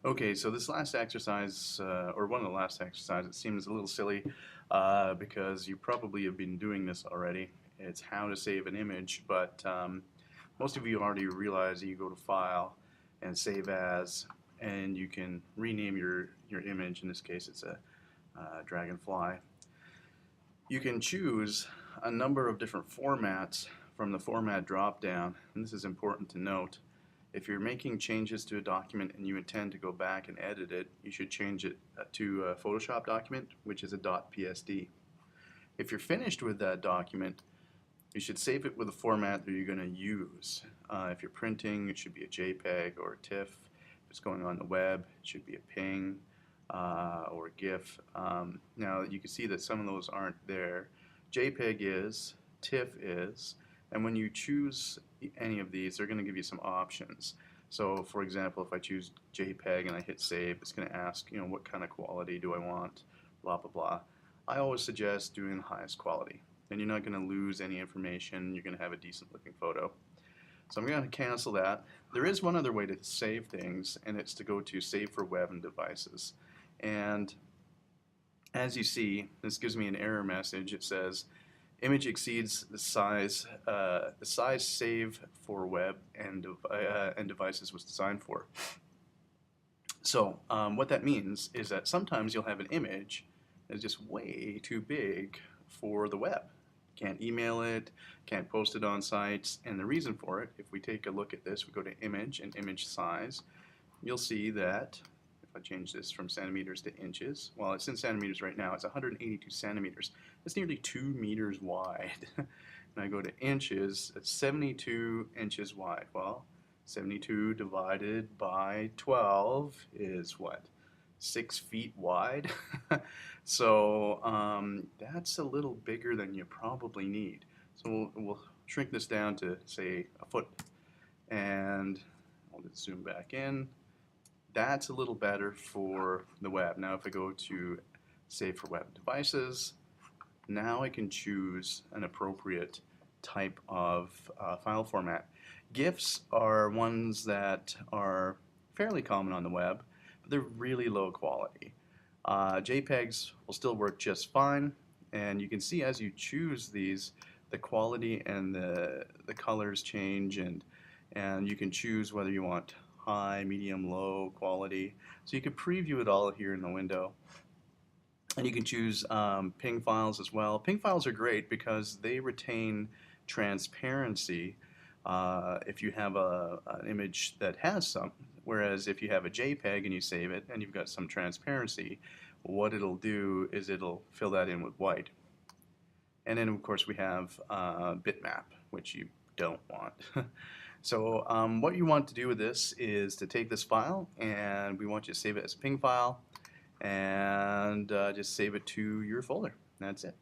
Okay, so this last exercise, or one of the last exercises, it seems a little silly because you probably have been doing this already. It's how to save an image, but most of you already realize that you go to File and Save As, and you can rename your image. In this case, it's a dragonfly. You can choose a number of different formats from the Format drop-down, and this is important to note. If you're making changes to a document and you intend to go back and edit it, you should change it to a Photoshop document, which is a .psd. If you're finished with that document, you should save it with the format that you're going to use. If you're printing, it should be a JPEG or a TIFF. If it's going on the web, it should be a PNG or a GIF. Now you can see that some of those aren't there. JPEG is, TIFF is, and when you choose any of these, they're going to give you some options. So for example, if I choose JPEG and I hit save, it's going to ask, what kind of quality do I want, blah, blah, blah. I always suggest doing the highest quality. Then you're not going to lose any information. You're going to have a decent looking photo. So I'm going to cancel that. There is one other way to save things, and it's to go to Save for Web and Devices. And as you see, this gives me an error message. It says, image exceeds the size save for web and devices was designed for. So what that means is that sometimes you'll have an image that's just way too big for the web. Can't email it, can't post it on sites, and the reason for it, if we take a look at this, we go to image and image size, you'll see that if I change this from centimeters to inches, well, it's in centimeters right now, it's 182 centimeters. It's nearly 2 meters wide. And I go to inches, it's 72 inches wide. Well, 72 divided by 12 is what? 6 feet wide. So that's a little bigger than you probably need. So we'll shrink this down to, say, a foot. And I'll just zoom back in. That's a little better for the web. Now if I go to Save for Web Devices, now I can choose an appropriate type of file format. GIFs are ones that are fairly common on the web, but they're really low quality. JPEGs will still work just fine, and you can see as you choose these, the quality and the colors change, and you can choose whether you want high, medium, low quality. So you can preview it all here in the window. And you can choose PNG files as well. PNG files are great because they retain transparency if you have an image that has some. Whereas if you have a JPEG and you save it and you've got some transparency, what it'll do is it'll fill that in with white. And then of course we have bitmap, which you don't want. So what you want to do with this is to take this file, and we want you to save it as a PNG file, and just save it to your folder. That's it.